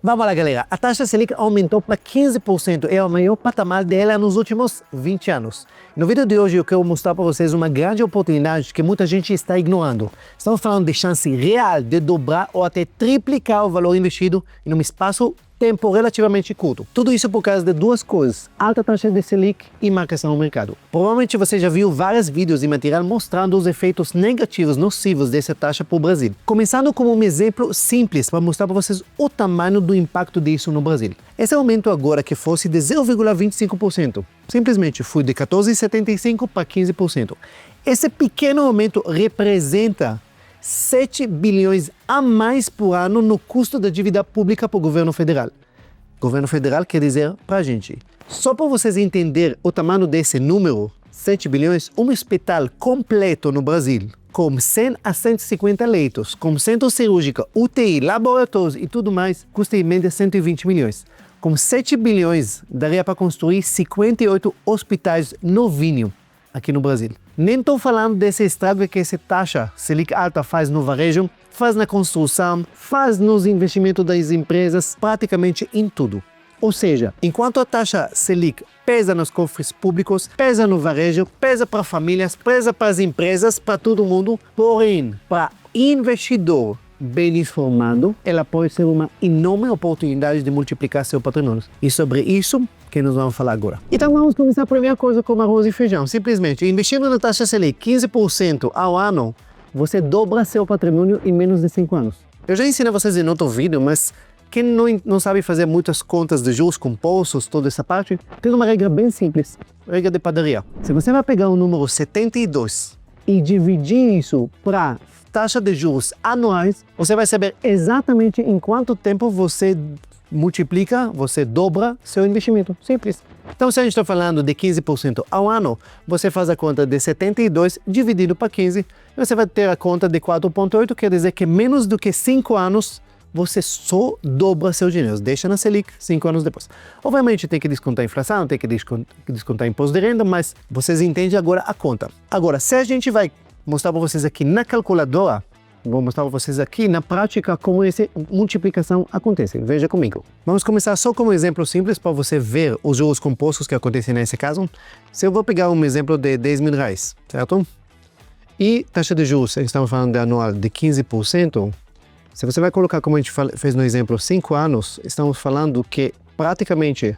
Vamos lá, galera. A taxa Selic aumentou para 15%. É o maior patamar dela nos últimos 20 anos. No vídeo de hoje eu quero mostrar para vocês uma grande oportunidade que muita gente está ignorando. Estamos falando de chance real de dobrar ou até triplicar o valor investido em um espaço tempo relativamente curto. Tudo isso por causa de duas coisas: alta taxa de Selic e marcação no mercado. Provavelmente você já viu vários vídeos e material mostrando os efeitos negativos, nocivos dessa taxa para o Brasil. Começando com um exemplo simples para mostrar para vocês o tamanho do impacto disso no Brasil. Esse aumento agora que fosse de 0,25%, simplesmente foi de 14,75% para 15%. Esse pequeno aumento representa 7 bilhões a mais por ano no custo da dívida pública para o governo federal. Governo federal quer dizer para a gente. Só para vocês entenderem o tamanho desse número, 7 bilhões, um hospital completo no Brasil, com 100 a 150 leitos, com centro cirúrgico, UTI, laboratórios e tudo mais, custa em média 120 milhões. Com 7 bilhões, daria para construir 58 hospitais novinhos aqui no Brasil. Nem estou falando desse estrago que essa taxa Selic alta faz no varejo, faz na construção, faz nos investimentos das empresas, praticamente em tudo. Ou seja, enquanto a taxa Selic pesa nos cofres públicos, pesa no varejo, pesa para famílias, pesa para as empresas, para todo mundo, porém, para investidor bem informado, ela pode ser uma enorme oportunidade de multiplicar seu patrimônio. E sobre isso que nós vamos falar agora. Então vamos começar a primeira coisa com arroz e feijão. Simplesmente, investindo na taxa Selic 15% ao ano, você dobra seu patrimônio em menos de 5 anos. Eu já ensinei vocês em outro vídeo, mas quem não sabe fazer muitas contas de juros compostos, toda essa parte, tem uma regra bem simples, regra de padaria. Se você vai pegar o número 72 e dividir isso para taxa de juros anuais, você vai saber exatamente em quanto tempo você multiplica, você dobra seu investimento. Simples. Então, se a gente está falando de 15% ao ano, você faz a conta de 72 dividido para 15, e você vai ter a conta de 4,8, quer dizer que menos do que 5 anos você só dobra seu dinheiro. Deixa na Selic 5 anos depois. Obviamente tem que descontar a inflação, tem que descontar imposto de renda, mas vocês entendem agora a conta. Agora, se a gente vai mostrar para vocês aqui na calculadora, vou mostrar para vocês aqui na prática como essa multiplicação acontece. Veja comigo. Vamos começar só com um exemplo simples para você ver os juros compostos que acontecem nesse caso. Se eu vou pegar um exemplo de 10 mil reais, certo? E taxa de juros, estamos falando de anual de 15%. Se você vai colocar, como a gente fez no exemplo, 5 anos, estamos falando que praticamente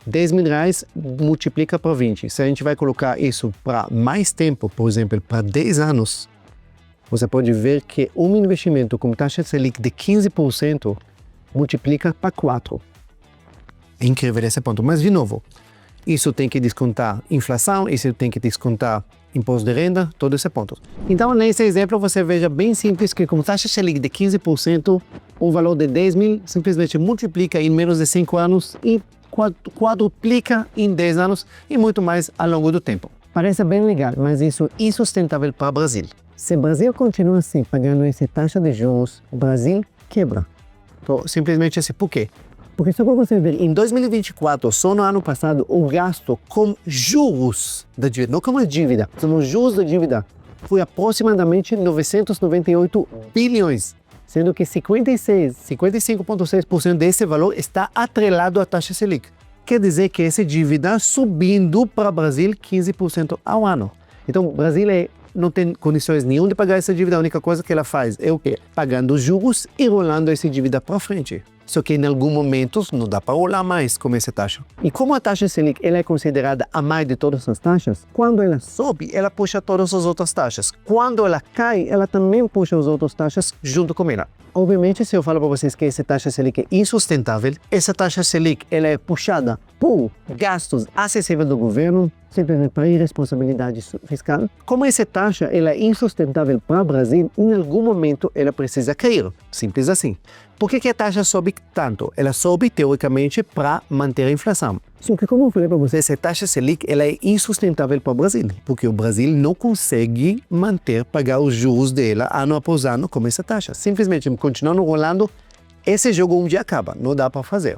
10 mil reais multiplica para 20. Se a gente vai colocar isso para mais tempo, por exemplo, para 10 anos, você pode ver que um investimento com taxa Selic de 15% multiplica para 4. É incrível esse ponto. Mas, de novo, isso tem que descontar inflação, isso tem que descontar imposto de renda, todo esse ponto. Então, nesse exemplo, você veja bem simples que com taxa Selic de 15%, o valor de 10 mil simplesmente multiplica em menos de 5 anos e quadruplica em 10 anos e muito mais ao longo do tempo. Parece bem legal, mas isso é insustentável para o Brasil. Se o Brasil continua assim, pagando essa taxa de juros, o Brasil quebra. Então, simplesmente assim, por quê? Porque só para você ver, em 2024, só no ano passado, o gasto com juros da dívida, não como dívida, são os juros da dívida, foi aproximadamente 998 bilhões. Sendo que 55,6% desse valor está atrelado à taxa Selic. Quer dizer que essa dívida subindo para o Brasil 15% ao ano. Então, o Brasil não tem condições nenhuma de pagar essa dívida, a única coisa que ela faz é o quê? Pagando juros e rolando essa dívida para frente. Só que em alguns momentos não dá para rolar mais com essa taxa. E como a taxa Selic ela é considerada a mais de todas as taxas, quando ela sobe, ela puxa todas as outras taxas. Quando ela cai, ela também puxa as outras taxas junto com ela. Obviamente, se eu falo para vocês que essa taxa Selic é insustentável, essa taxa Selic ela é puxada por gastos acessíveis do governo, simplesmente para irresponsabilidade fiscal. Como essa taxa ela é insustentável para o Brasil, em algum momento ela precisa cair. Simples assim. Por que a taxa sobe tanto? Ela sobe, teoricamente, para manter a inflação. Só que, como eu falei para vocês, essa taxa Selic ela é insustentável para o Brasil, porque o Brasil não consegue pagar os juros dela ano após ano com essa taxa. Simplesmente, continuando rolando, esse jogo um dia acaba, não dá para fazer.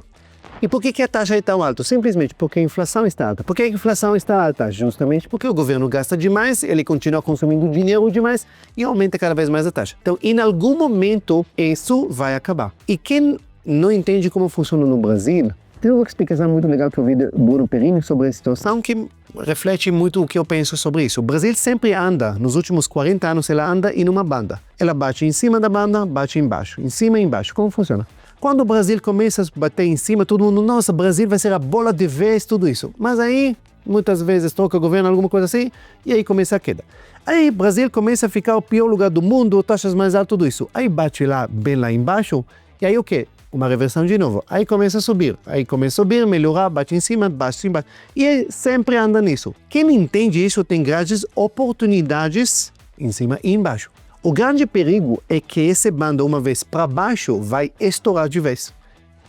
E por que a taxa é tão alta? Simplesmente porque a inflação está alta. Por que a inflação está alta? Justamente porque o governo gasta demais, ele continua consumindo dinheiro demais e aumenta cada vez mais a taxa. Então, em algum momento, isso vai acabar. E quem não entende como funciona no Brasil, tem uma explicação muito legal que eu vi de Bruno Perini sobre a situação que reflete muito o que eu penso sobre isso. O Brasil sempre anda, nos últimos 40 anos, ela anda em uma banda. Ela bate em cima da banda, bate embaixo, em cima e embaixo. Como funciona? Quando o Brasil começa a bater em cima, todo mundo, nossa, o Brasil vai ser a bola de vez, tudo isso. Mas aí, muitas vezes, troca o governo, alguma coisa assim, e aí começa a queda. Aí o Brasil começa a ficar o pior lugar do mundo, taxas mais altas, tudo isso. Aí bate lá, bem lá embaixo, e aí o quê? Uma reversão de novo. Aí começa a subir. Aí começa a subir, melhorar, bate em cima, bate embaixo. E sempre anda nisso. Quem entende isso tem grandes oportunidades em cima e embaixo. O grande perigo é que esse bando, uma vez para baixo, vai estourar de vez.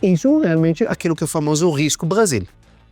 Isso realmente é aquilo que é o famoso risco Brasil.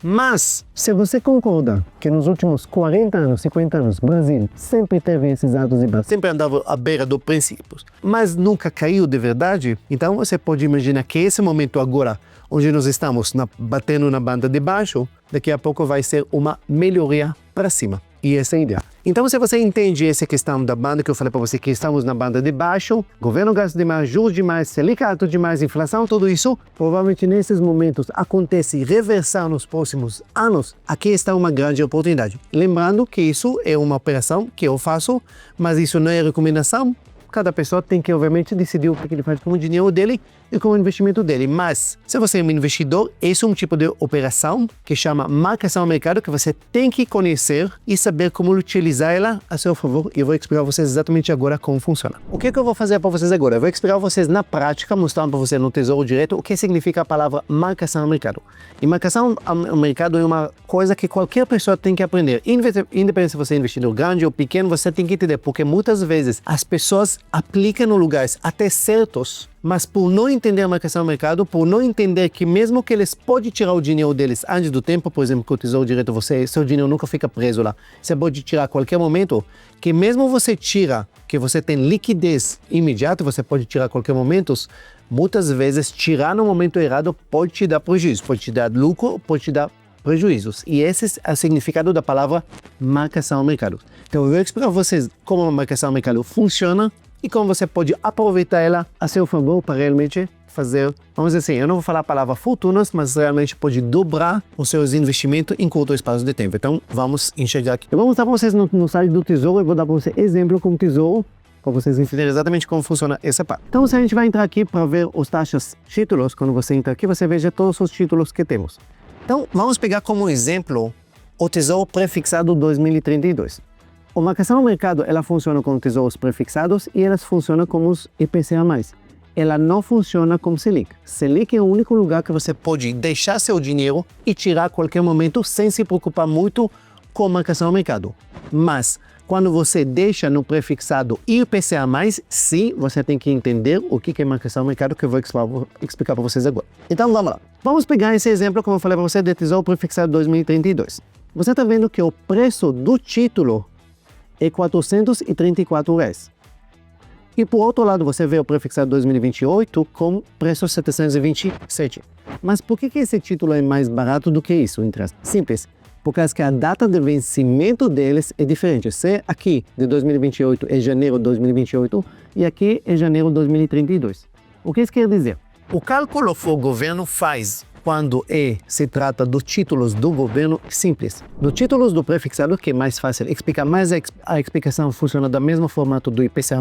Mas, se você concorda que nos últimos 40 anos, 50 anos, o Brasil sempre teve esses altos e baixos, sempre andava à beira dos princípios, mas nunca caiu de verdade, então você pode imaginar que esse momento agora, onde nós estamos batendo na banda de baixo, daqui a pouco vai ser uma melhoria para cima. E essa é a ideia. Então, se você entende essa questão da banda, que eu falei para você que estamos na banda de baixo, governo gasta demais, juros demais, Selic alto demais, inflação, tudo isso, provavelmente nesses momentos acontece reversão nos próximos anos, aqui está uma grande oportunidade. Lembrando que isso é uma operação que eu faço, mas isso não é recomendação. Cada pessoa tem que, obviamente, decidir o que ele faz com o dinheiro dele e com o investimento dele. Mas, se você é um investidor, esse é um tipo de operação que chama marcação ao mercado, que você tem que conhecer e saber como utilizar ela a seu favor. E eu vou explicar para vocês exatamente agora como funciona. O que eu vou fazer para vocês agora? Eu vou explicar para vocês na prática, mostrando para vocês no Tesouro Direto, o que significa a palavra marcação ao mercado. E marcação ao mercado é uma coisa que qualquer pessoa tem que aprender. Independente se você é investidor grande ou pequeno, você tem que entender, porque muitas vezes as pessoas aplicam em lugares até certos, mas por não entender a marcação do mercado, por não entender que mesmo que eles podem tirar o dinheiro deles antes do tempo, por exemplo, com o Tesouro Direto, seu dinheiro nunca fica preso lá. Você pode tirar a qualquer momento, que mesmo você tira, que você tem liquidez imediata, você pode tirar a qualquer momento, muitas vezes tirar no momento errado pode te dar prejuízo, pode te dar lucro, pode te dar prejuízos. E esse é o significado da palavra marcação ao mercado. Então eu vou explicar para vocês como a marcação ao mercado funciona e como você pode aproveitar ela a seu favor para realmente fazer, vamos dizer assim, eu não vou falar a palavra fortunas, mas realmente pode dobrar os seus investimentos em curto espaço de tempo. Então vamos enxergar aqui. Eu vou mostrar para vocês no site do Tesouro, eu vou dar para vocês exemplo com o Tesouro, para vocês entenderem exatamente como funciona essa parte. Então se a gente vai entrar aqui para ver os taxas títulos, quando você entra aqui, você veja todos os títulos que temos. Então vamos pegar como exemplo o Tesouro Prefixado 2032. A marcação ao mercado, ela funciona com tesouros prefixados e elas funcionam com os IPCA+. Ela não funciona com Selic. Selic é o único lugar que você pode deixar seu dinheiro e tirar a qualquer momento sem se preocupar muito com a marcação ao mercado. Mas, quando você deixa no prefixado IPCA+, sim, você tem que entender o que é marcação ao mercado, que eu vou explicar para vocês agora. Então, vamos lá. Vamos pegar esse exemplo, como eu falei para você, de Tesouro Prefixado 2032. Você está vendo que o preço do título é R$434. E por outro lado, você vê o prefixado 2028 com preço 727. Mas por que esse título é mais barato do que isso? Simples, por causa que a data de vencimento deles é diferente. Se aqui de 2028 é janeiro de 2028 e aqui é janeiro de 2032. O que isso quer dizer? O cálculo que o governo faz quando se trata dos títulos do governo, simples. Dos títulos do prefixado, que é mais fácil explicar, mas a explicação funciona do mesmo formato do IPCA+,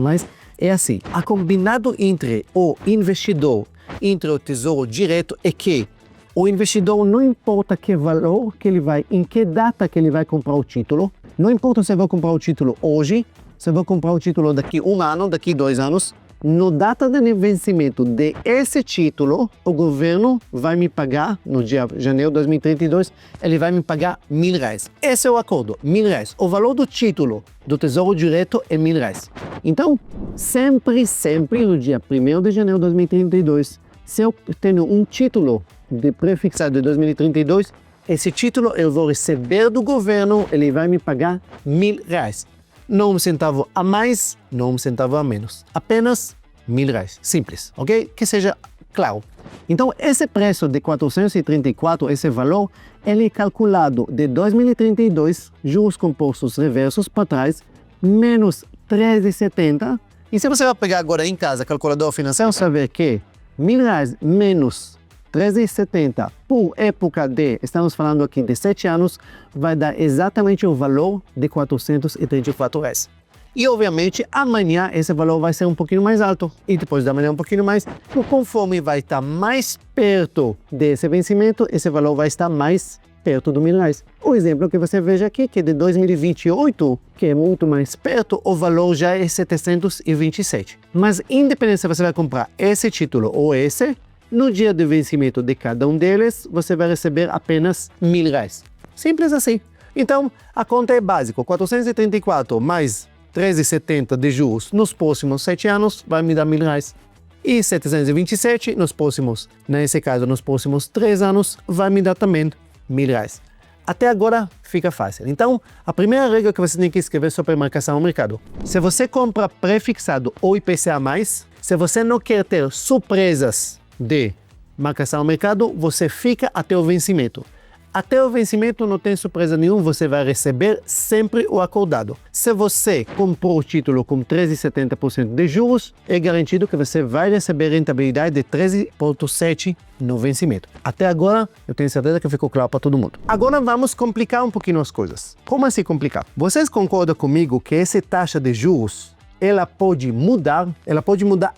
é assim. A combinado entre o investidor, entre o Tesouro Direto, é que o investidor, não importa que valor que ele vai, em que data que ele vai comprar o título, não importa se vai comprar o título hoje, se vai comprar o título daqui 1 ano, daqui 2 anos, no data de vencimento desse título, o governo vai me pagar, no dia de janeiro de 2032, ele vai me pagar R$1.000. Esse é o acordo, R$1.000. O valor do título do Tesouro Direto é R$1.000. Então, sempre, no dia 1º de janeiro de 2032, se eu tenho um título de prefixado de 2032, esse título eu vou receber do governo, ele vai me pagar R$1.000. Não um centavo a mais, não um centavo a menos. Apenas R$1.000. Simples, ok? Que seja claro. Então, esse preço de 434, esse valor, ele é calculado de 2032, juros compostos reversos para trás, menos 13,70. E se você vai pegar agora em casa a calculadora financeira, você vai ver que R$1.000 menos 13,70 por época de, estamos falando aqui de 7 anos, vai dar exatamente o valor de R$434. E obviamente amanhã esse valor vai ser um pouquinho mais alto e depois da manhã um pouquinho mais. Conforme vai estar mais perto desse vencimento, esse valor vai estar mais perto do R$1.000. O exemplo que você veja aqui, que é de 2028, que é muito mais perto, o valor já é 727. Mas independente se você vai comprar esse título ou esse, no dia de vencimento de cada um deles, você vai receber apenas R$1.000. Simples assim. Então, a conta é básica. 434 mais 13,70 de juros nos próximos 7 anos vai me dar R$1.000. E 727 nos próximos, nesse caso, nos próximos 3 anos, vai me dar também R$1.000. Até agora fica fácil. Então, a primeira regra que você tem que escrever sobre marcação ao mercado. Se você compra prefixado ou IPCA+, se você não quer ter surpresas de marcação ao mercado, você fica até o vencimento. Até o vencimento não tem surpresa nenhuma, você vai receber sempre o acordado. Se você comprou o título com 13,70% de juros, é garantido que você vai receber rentabilidade de 13,7% no vencimento. Até agora, eu tenho certeza que ficou claro para todo mundo. Agora vamos complicar um pouquinho as coisas. Como assim complicar? Vocês concordam comigo que essa taxa de juros ela pode mudar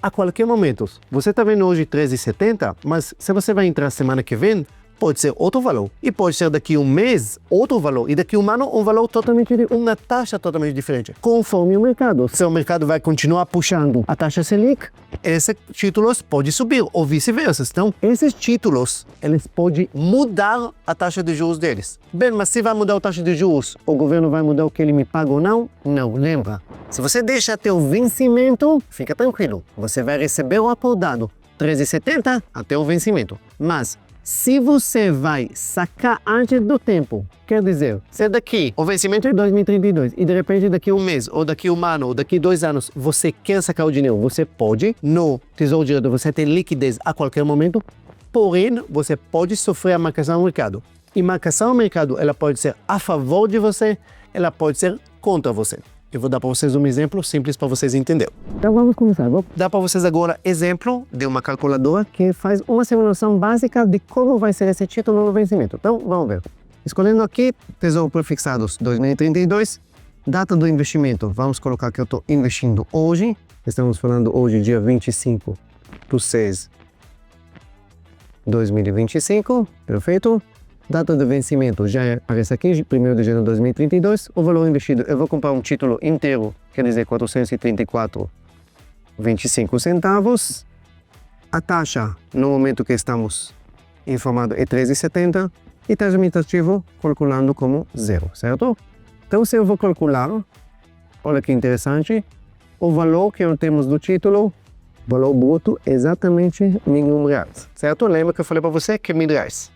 a qualquer momento. Você está vendo hoje 13,70, mas se você vai entrar semana que vem, pode ser outro valor. E pode ser daqui a um mês, outro valor. E daqui a um ano, um valor totalmente diferente, uma taxa totalmente diferente. Conforme o mercado. Se o mercado vai continuar puxando a taxa Selic, esses títulos podem subir, ou vice-versa. Então, esses títulos, eles podem mudar a taxa de juros deles. Bem, mas se vai mudar a taxa de juros, o governo vai mudar o que ele me paga ou não? Não, lembra. Se você deixa até o vencimento, fica tranquilo. Você vai receber o acordado 13,70 até o vencimento. Mas se você vai sacar antes do tempo, quer dizer, se daqui o vencimento é 2032 e de repente daqui a um mês, ou daqui a um ano, ou daqui a 2 anos, você quer sacar o dinheiro, você pode. No Tesouro Direto você tem liquidez a qualquer momento, porém você pode sofrer a marcação ao mercado. E marcação ao mercado, ela pode ser a favor de você, ela pode ser contra você. Eu vou dar para vocês um exemplo simples para vocês entenderem. Então vamos começar. Vou dar para vocês agora exemplo de uma calculadora que faz uma simulação básica de como vai ser esse título no vencimento. Então vamos ver. Escolhendo aqui Tesouro Prefixados 2032, data do investimento. Vamos colocar que eu estou investindo hoje. Estamos falando hoje, dia 25/6/2025. Perfeito. Data de vencimento já aparece aqui, 1º de janeiro de 2032. O valor investido, eu vou comprar um título inteiro, quer dizer 434,25 centavos. A taxa, no momento que estamos informados, é 13,70 e taxa administrativa calculando como 0, certo? Então, se eu vou calcular, olha que interessante, o valor que temos do título, valor bruto, exatamente R$1.000, certo? Lembra que eu falei para você que é R$1.000.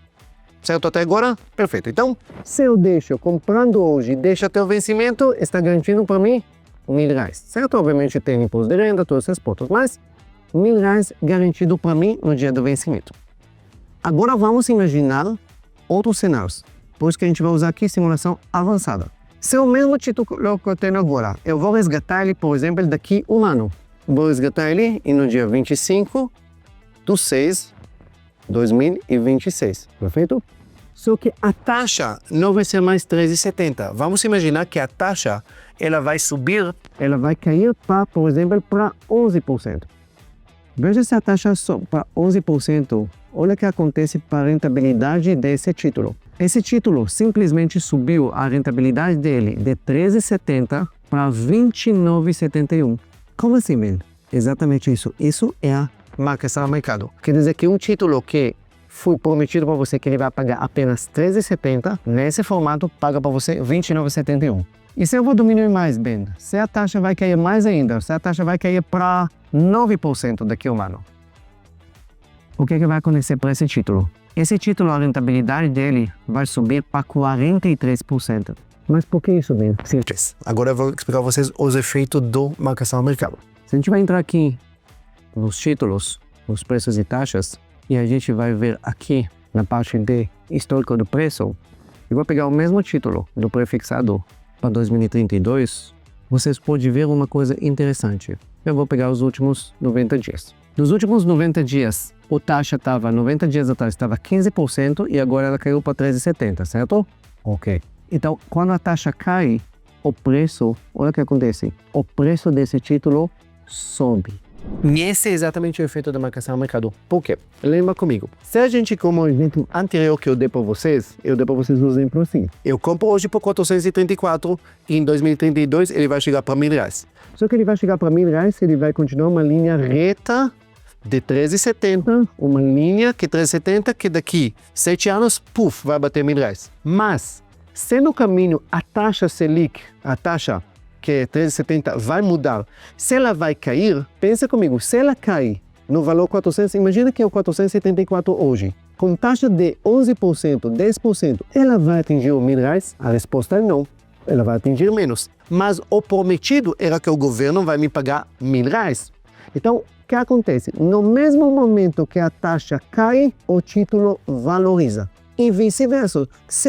Certo até agora? Perfeito. Então, se eu deixo comprando hoje, deixo até o vencimento, está garantindo para mim R$1.000. Certo? Obviamente tem imposto de renda, todos esses pontos, mas R$1.000 garantido para mim no dia do vencimento. Agora vamos imaginar outros cenários, por isso que a gente vai usar aqui simulação avançada. Se o mesmo título que eu tenho agora, eu vou resgatar ele, por exemplo, daqui a um ano. Vou resgatar ele e no dia 25/6/2026, perfeito? Só que a taxa não vai ser mais 13,70. Vamos imaginar que a taxa ela vai subir, ela vai cair para, por exemplo, para 11%. Veja se a taxa sobe para 11%. Olha o que acontece para a rentabilidade desse título. Esse título simplesmente subiu a rentabilidade dele de 13,70 para 29,71. Como assim, Ben? Exatamente isso. Isso é a marcação ao mercado. Quer dizer que um título que foi prometido para você que ele vai pagar apenas 13,70, nesse formato paga para você 29,71. E se eu vou diminuir mais, Ben? Se a taxa vai cair mais ainda, se a taxa vai cair para 9% daqui a um ano, o que vai acontecer para esse título? Esse título, a rentabilidade dele vai subir para 43%. Mas por que isso, Ben? Simples. Agora eu vou explicar para vocês os efeitos do marcação ao mercado. Se a gente vai entrar aqui nos títulos, nos preços e taxas, e a gente vai ver aqui na parte de histórico do preço, eu vou pegar o mesmo título do prefixado para 2032, vocês podem ver uma coisa interessante. Eu vou pegar os últimos 90 dias. Nos últimos 90 dias, a taxa estava, 90 dias atrás, estava 15% e agora ela caiu para 13,70, certo? Ok. Então, quando a taxa cai, o preço, olha o que acontece, o preço desse título sobe. E esse é exatamente o efeito da marcação ao mercado. Por quê? Lembra comigo. Se a gente, como o exemplo anterior que eu dei para vocês, um exemplo assim. Eu compro hoje por 434 e em 2032 ele vai chegar para R$1.000. Só que ele vai chegar para R$1.000, ele vai continuar uma linha reta de 13,70, uma linha que 13,70 que daqui 7 anos, puf, vai bater R$1.000. Mas, se no caminho a taxa Selic, a taxa que é 13,70 vai mudar, se ela vai cair, pensa comigo, se ela cair no valor 400, imagina que é o 474 hoje, com taxa de 11%, 10%, ela vai atingir o R$1.000? A resposta é não, ela vai atingir menos. Mas o prometido era que o governo vai me pagar R$1.000. Então, o que acontece? No mesmo momento que a taxa cai, o título valoriza. E vice-versa. Se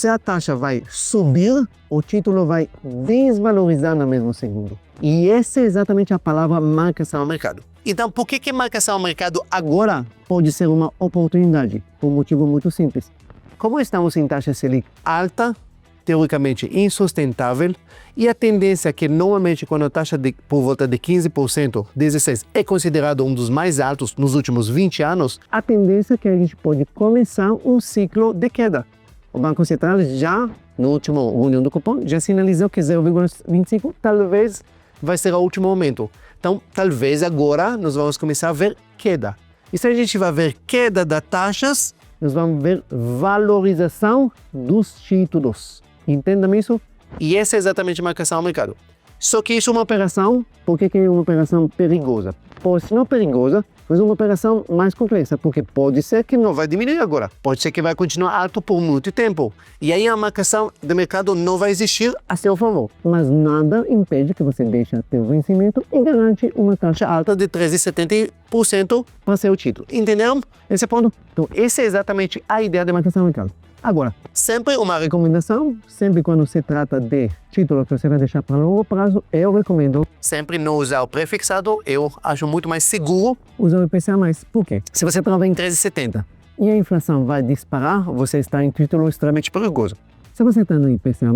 a taxa vai subir, o título vai desvalorizar no mesmo segundo. E essa é exatamente a palavra marcação ao mercado. Então, por que marcação ao mercado agora pode ser uma oportunidade? Por um motivo muito simples. Como estamos em taxa Selic alta, teoricamente insustentável, e a tendência é que normalmente quando a taxa por volta de 15%, 16%, é considerado um dos mais altos nos últimos 20 anos, a tendência é que a gente pode começar um ciclo de queda. O Banco Central já, no último reunião do cupom, já sinalizou que 0,25 talvez vai ser o último aumento. Então, talvez agora nós vamos começar a ver queda. E se a gente vai ver queda das taxas, nós vamos ver valorização dos títulos. Entendam isso? E essa é exatamente a marcação ao mercado. Só que isso é uma operação, por que é uma operação perigosa? Por ser não perigosa, mas uma operação mais complexa, porque pode ser que não vai diminuir agora, pode ser que vai continuar alto por muito tempo. E aí a marcação do mercado não vai existir a seu favor. Mas nada impede que você deixe até o vencimento e garante uma taxa alta de 13,70% para seu título. Entenderam esse ponto? Então, essa é exatamente a ideia da marcação ao mercado. Agora, sempre uma recomendação, sempre quando se trata de título que você vai deixar para longo prazo, eu recomendo sempre não usar o prefixado, eu acho muito mais seguro usar o IPCA+. Por quê? Se você estava em 13,70 e a inflação vai disparar, você está em título extremamente perigoso. Se você está no IPCA+,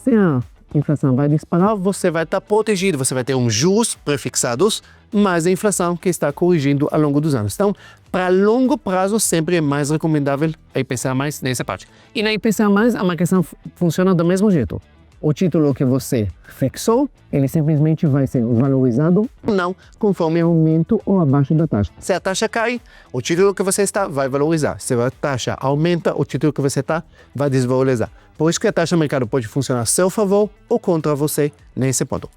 se a inflação vai disparar, você vai estar protegido, você vai ter juros prefixados, mais a inflação que está corrigindo ao longo dos anos. Então, para longo prazo, sempre é mais recomendável a IPCA+, nessa parte. E na IPCA+, a marcação funciona do mesmo jeito. O título que você fixou, ele simplesmente vai ser valorizado ou não, conforme o aumento ou abaixo da taxa. Se a taxa cai, o título que você está vai valorizar. Se a taxa aumenta, o título que você está vai desvalorizar. Por isso que a taxa de mercado pode funcionar a seu favor ou contra você nesse ponto.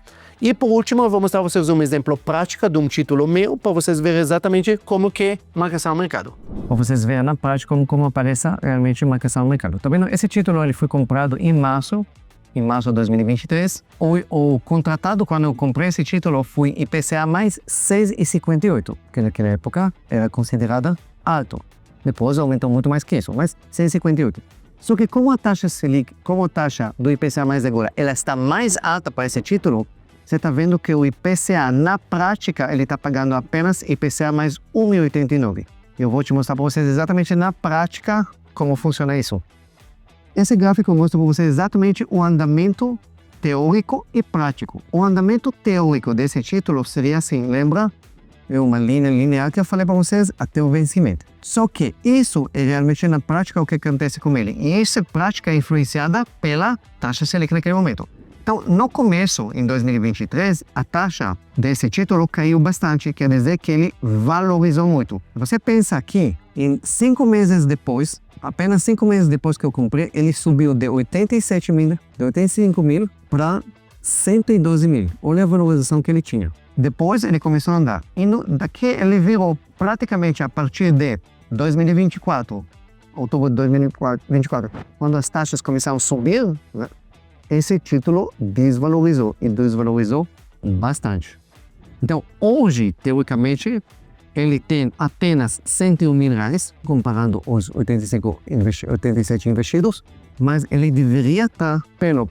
E por último, eu vou mostrar a vocês um exemplo prático de um título meu, para vocês verem exatamente como que é marcação ao mercado. Para vocês verem na prática como aparece realmente marcação ao mercado. Tá vendo? Esse título ele foi comprado em março de 2023. O contratado, quando eu comprei esse título, foi IPCA mais 6,58, que naquela época era considerada alto. Depois aumentou muito mais que isso, mas 6,58. Só que como a taxa Selic, como a taxa do IPCA mais agora, ela está mais alta para esse título, você está vendo que o IPCA, na prática, ele está pagando apenas IPCA mais 1,89. Eu vou te mostrar para vocês exatamente na prática como funciona isso. Esse gráfico mostra para vocês exatamente o andamento teórico e prático. O andamento teórico desse título seria assim, lembra? É uma linha linear que eu falei para vocês até o vencimento. Só que isso é realmente na prática o que acontece com ele. E essa prática é influenciada pela taxa Selic naquele momento. Então, no começo, em 2023, a taxa desse título caiu bastante, quer dizer que ele valorizou muito. Você pensa que em 5 meses depois, apenas 5 meses depois que eu comprei, ele subiu de 85 mil para 112 mil. Olha a valorização que ele tinha. Depois ele começou a andar. E daqui ele virou praticamente a partir de 2024, outubro de 2024, quando as taxas começaram a subir, né? Esse título desvalorizou e desvalorizou bastante. Então, hoje, teoricamente, ele tem apenas 101 mil reais, comparando os 87 investidos, mas ele deveria estar, pela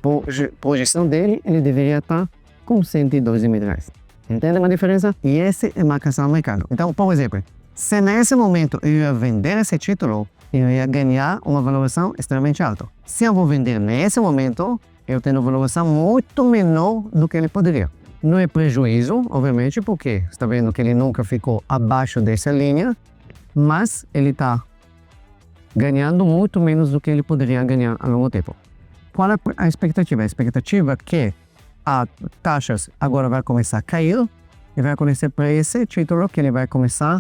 projeção dele, ele deveria estar com 112 mil reais. Entende a diferença? E essa é marcação no mercado. Então, por exemplo, se nesse momento eu ia vender esse título, eu ia ganhar uma valorização extremamente alta. Se eu vou vender nesse momento, eu tenho uma valorização muito menor do que ele poderia. Não é prejuízo, obviamente, porque você está vendo que ele nunca ficou abaixo dessa linha, mas ele está ganhando muito menos do que ele poderia ganhar a longo tempo. Qual é a expectativa? A expectativa é que as taxas agora vai começar a cair e vai acontecer para esse título que ele vai começar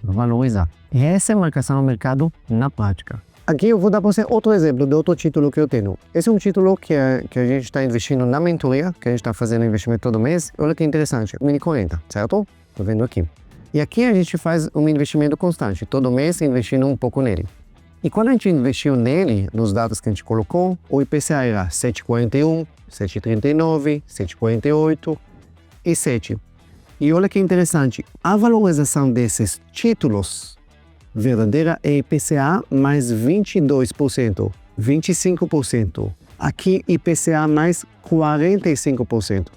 a valorizar. E essa é a marcação no mercado na prática. Aqui eu vou dar para você outro exemplo de outro título que eu tenho. Esse é um título que a gente está investindo na mentoria, que a gente está fazendo investimento todo mês. Olha que interessante, Mini 40, certo? Estou vendo aqui. E aqui a gente faz um investimento constante, todo mês investindo um pouco nele. E quando a gente investiu nele, nos dados que a gente colocou, o IPCA era 7,41, 7,39, 7,48 e 7. E olha que interessante, a valorização desses títulos verdadeira é IPCA mais 22%, 25%. Aqui IPCA mais 45%.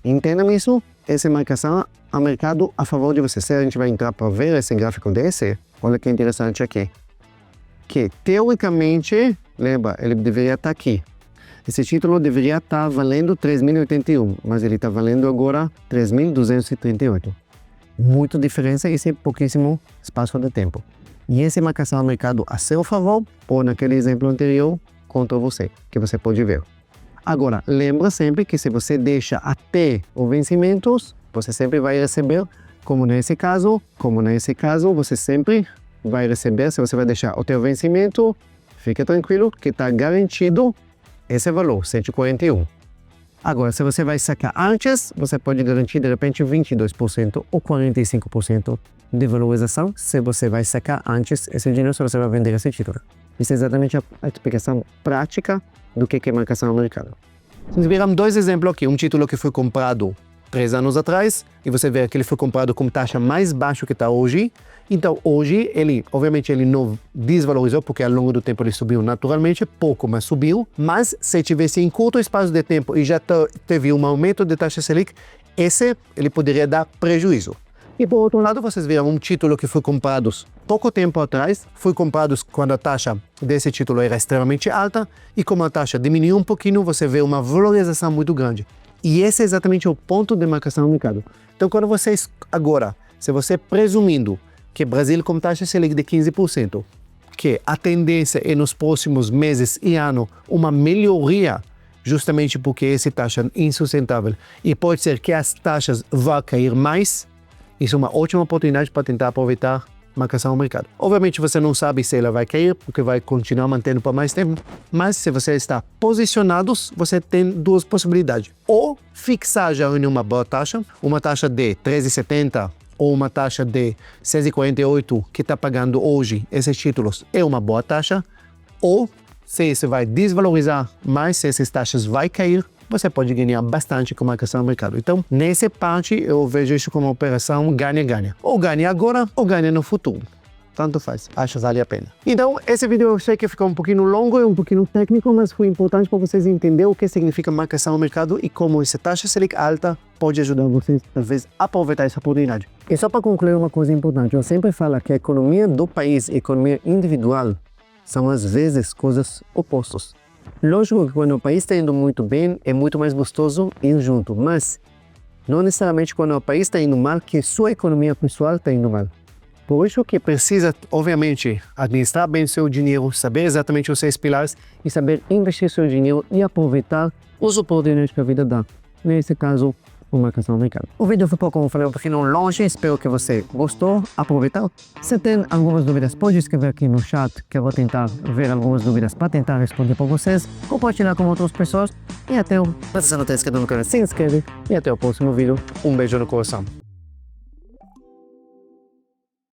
Entendam isso? Essa é marcação a mercado a favor de você. Se a gente vai entrar para ver esse gráfico desse, olha que interessante aqui. Que teoricamente, lembra, ele deveria estar aqui. Esse título deveria estar valendo 3.081, mas ele está valendo agora 3.238. Muita diferença e sem pouquíssimo espaço de tempo. E essa é marcação no mercado a seu favor, ou naquele exemplo anterior, contra você, que você pode ver. Agora, lembra sempre que se você deixa até os vencimentos, você sempre vai receber, como nesse caso, você sempre vai receber, se você vai deixar o teu vencimento, fica tranquilo que está garantido esse valor, 141. Agora, se você vai sacar antes, você pode garantir de repente 22% ou 45% de valorização se você vai sacar antes esse dinheiro, se você vai vender esse título. Isso é exatamente a explicação prática do que é marcação no mercado. Nós viram dois exemplos aqui, um título que foi comprado 3 anos atrás, e você vê que ele foi comprado com taxa mais baixa que está hoje. Então, hoje, obviamente, ele não desvalorizou, porque ao longo do tempo ele subiu naturalmente, pouco, mas subiu. Mas, se tivesse em curto espaço de tempo e já teve um aumento de taxa Selic, ele poderia dar prejuízo. E, por outro lado, vocês viram um título que foi comprado pouco tempo atrás, foi comprado quando a taxa desse título era extremamente alta, e como a taxa diminuiu um pouquinho, você vê uma valorização muito grande. E esse é exatamente o ponto de marcação no mercado. Então, quando vocês, agora, se você presumindo que Brasil com taxa Selic de 15%, que a tendência é nos próximos meses e ano uma melhoria, justamente porque essa taxa é insustentável, e pode ser que as taxas vão cair mais, isso é uma ótima oportunidade para tentar aproveitar marcação no mercado. Obviamente você não sabe se ela vai cair, porque vai continuar mantendo por mais tempo, mas se você está posicionado, você tem duas possibilidades. Ou fixar já em uma boa taxa, uma taxa de 13,70 ou uma taxa de 6,48 que está pagando hoje esses títulos é uma boa taxa, ou se isso vai desvalorizar mais, se essas taxas vai cair, você pode ganhar bastante com marcação no mercado. Então, nessa parte, eu vejo isso como uma operação ganha-ganha. Ou ganha agora, ou ganha no futuro. Tanto faz. Acho que vale a pena. Então, esse vídeo eu sei que ficou um pouquinho longo e um pouquinho técnico, mas foi importante para vocês entenderem o que significa marcação no mercado e como essa taxa Selic alta pode ajudar vocês, talvez, a aproveitar essa oportunidade. E só para concluir uma coisa importante, eu sempre falo que a economia do país e a economia individual são, às vezes, coisas opostas. Lógico que quando o país está indo muito bem, é muito mais gostoso ir junto, mas não necessariamente quando o país está indo mal, que sua economia pessoal está indo mal. Por isso que precisa, obviamente, administrar bem seu dinheiro, saber exatamente os 6 pilares e saber investir seu dinheiro e aproveitar os oportunidades que a vida dá. Nesse caso, uma marcação no mercado. O vídeo ficou, como eu falei, um pouquinho longe, espero que você gostou, aproveitou. Se tem algumas dúvidas, pode escrever aqui no chat, que eu vou tentar ver algumas dúvidas para tentar responder para vocês, compartilhar com outras pessoas e até o... Se você não está inscrito no canal, se inscreve e até o próximo vídeo. Um beijo no coração.